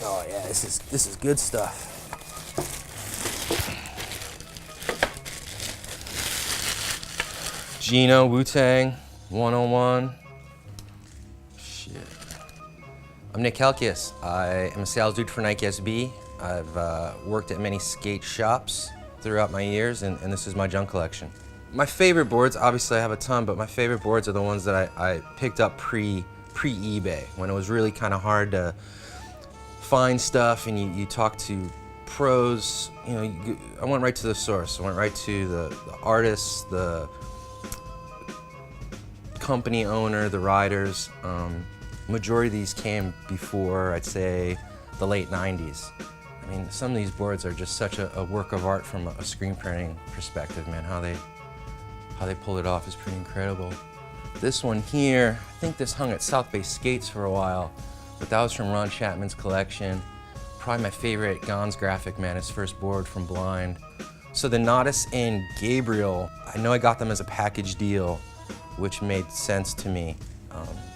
Oh yeah, this is good stuff. Gino, Wu-Tang, 101. Shit. I'm Nick Halkias. I am a sales dude for Nike SB. I've worked at many skate shops throughout my years, and this is my junk collection. My favorite boards, obviously I have a ton, but my favorite boards are the ones that I picked up pre-eBay, when it was really kind of hard to find stuff, and you talk to pros. You know, I went right to the source. I went right to the artists, the company owner, the riders. Majority of these came before, I'd say, the late 90s. I mean, some of these boards are just such a work of art from a screen printing perspective, man. How they pull it off is pretty incredible. This one here, I think this hung at South Bay Skates for a while, but that was from Ron Chapman's collection. Probably my favorite Gons graphic, man, his first board from Blind. So the Nodus and Gabriel, I know I got them as a package deal, which made sense to me.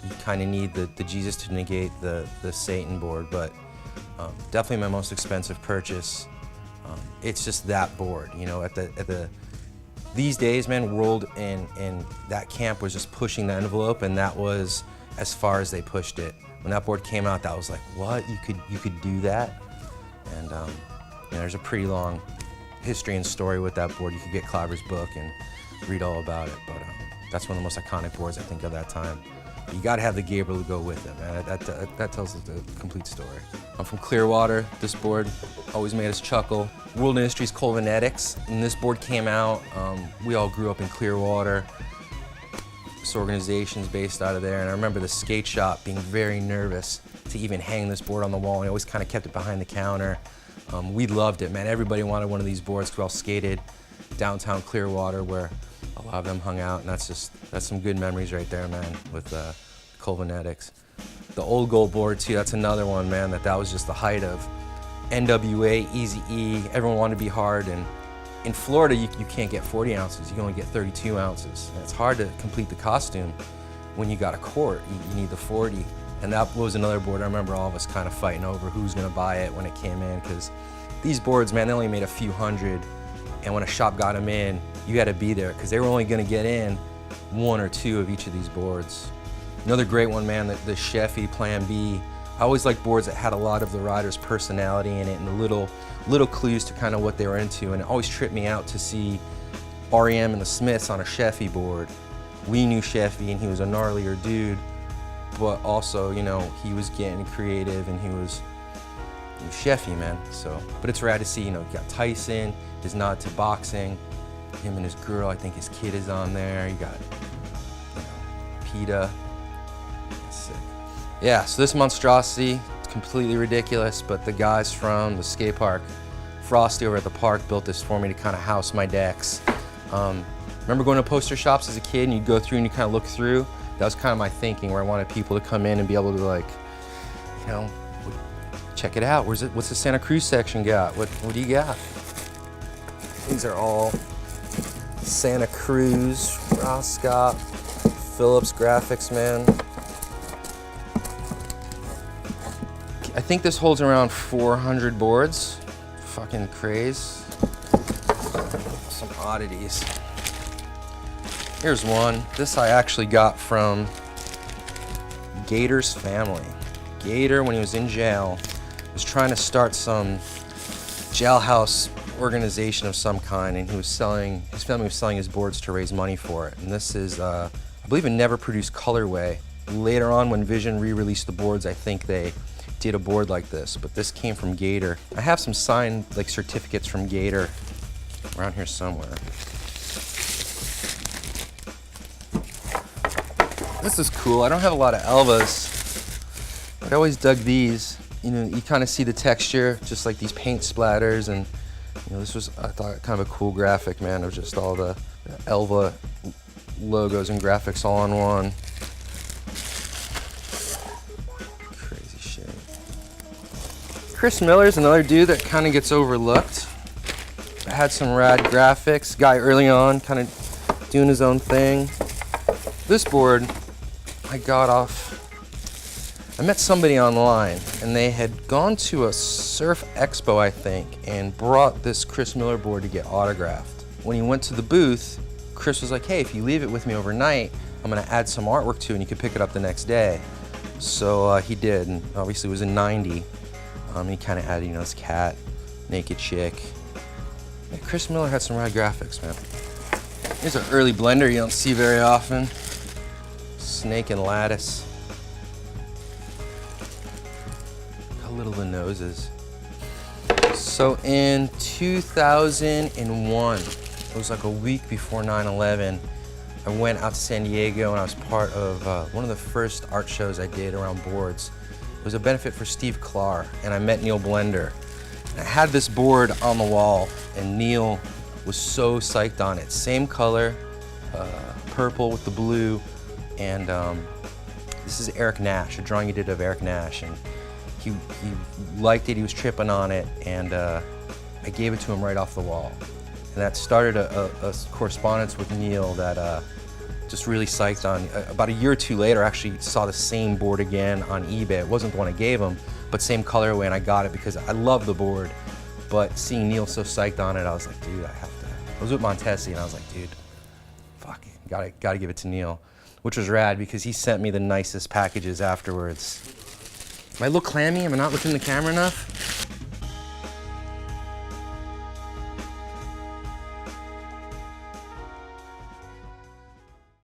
You kind of need the Jesus to negate the Satan board, but definitely my most expensive purchase. It's just that board, you know. These days, man, World and that camp was just pushing the envelope, and that was as far as they pushed it. When that board came out, that was like, what? You could do that? And you know, there's a pretty long history and story with that board. You could get Clobber's book and read all about it, but that's one of the most iconic boards I think of that time. But you gotta have the Gabriel to go with it, man. That tells the complete story. I'm from Clearwater. This board always made us chuckle. World Industries Colvanetics, and this board came out. We all grew up in Clearwater. This organization's based out of there, and I remember the skate shop being very nervous to even hang this board on the wall, and I always kind of kept it behind the counter. We loved it, man. Everybody wanted one of these boards because we all skated downtown Clearwater, where a lot of them hung out, and that's some good memories right there, man, with Colvanetics. The Old Gold board too, that's another one, man, that was just the height of NWA, Eazy-E. Everyone wanted to be hard, and in Florida, you can't get 40 ounces, you can only get 32 ounces. And it's hard to complete the costume when you got a quart, you need the 40. And that was another board I remember all of us kind of fighting over who's gonna buy it when it came in, because these boards, man, they only made a few hundred, and when a shop got them in, you had to be there, because they were only gonna get in one or two of each of these boards. Another great one, man, the Sheffy Plan B. I always liked boards that had a lot of the rider's personality in it, and the little clues to kind of what they were into, and it always tripped me out to see REM and the Smiths on a Sheffy board. We knew Sheffy, and he was a gnarlier dude, but also, you know, he was getting creative, and he was Sheffy, man. So, but it's rad to see, you know, you got Tyson, his nod to boxing, him and his girl, I think his kid is on there. You got, you know, PETA. That's sick. Yeah, so this monstrosity, it's completely ridiculous, but the guys from the skate park, Frosty over at the park, built this for me to kind of house my decks. Remember going to poster shops as a kid, and you'd go through and you kind of look through? That was kind of my thinking, where I wanted people to come in and be able to, like, you know, check it out. What's the Santa Cruz section got? What do you got? These are all Santa Cruz, Roscott, Phillips graphics, man. I think this holds around 400 boards. Fucking craze. Some oddities. Here's one. This I actually got from Gator's family. Gator, when he was in jail, was trying to start some jailhouse organization of some kind, and his family was selling his boards to raise money for it. And this is, I believe, a never produced colorway. Later on, when Vision re-released the boards, I think they did a board like this, but this came from Gator. I have some signed, like, certificates from Gator around here somewhere. This is cool. I don't have a lot of Elvas, but I always dug these. You know, you kind of see the texture, just like these paint splatters, and you know, this was, I thought, kind of a cool graphic, man. It was just all the Elva logos and graphics all on one. Crazy shit. Chris Miller's another dude that kind of gets overlooked. Had some rad graphics. Guy early on, kind of doing his own thing. This board I got off I met somebody online, and they had gone to a surf expo, I think, and brought this Chris Miller board to get autographed. When he went to the booth, Chris was like, hey, if you leave it with me overnight, I'm gonna add some artwork to it and you can pick it up the next day. So he did, and obviously it was in 90. He kind of added, you know, this cat, naked chick. Yeah, Chris Miller had some rad graphics, man. Here's an early blender you don't see very often. Snake and lattice. How little the nose is. So in 2001, it was like a week before 9/11, I went out to San Diego and I was part of one of the first art shows I did around boards. It was a benefit for Steve Clark, and I met Neil Blender. And I had this board on the wall, and Neil was so psyched on it. Same color, purple with the blue, and this is Eric Nash, a drawing he did of Eric Nash, and he liked it, he was tripping on it, and I gave it to him right off the wall. And that started a correspondence with Neil that just really psyched on. About a year or two later, I actually saw the same board again on eBay. It wasn't the one I gave him, but same colorway, and I got it because I love the board. But seeing Neil so psyched on it, I was like, dude, I have to. I was with Montesi, and I was like, dude, fuck it, gotta give it to Neil, which was rad because he sent me the nicest packages afterwards. Am I a little clammy? Am I not looking in the camera enough?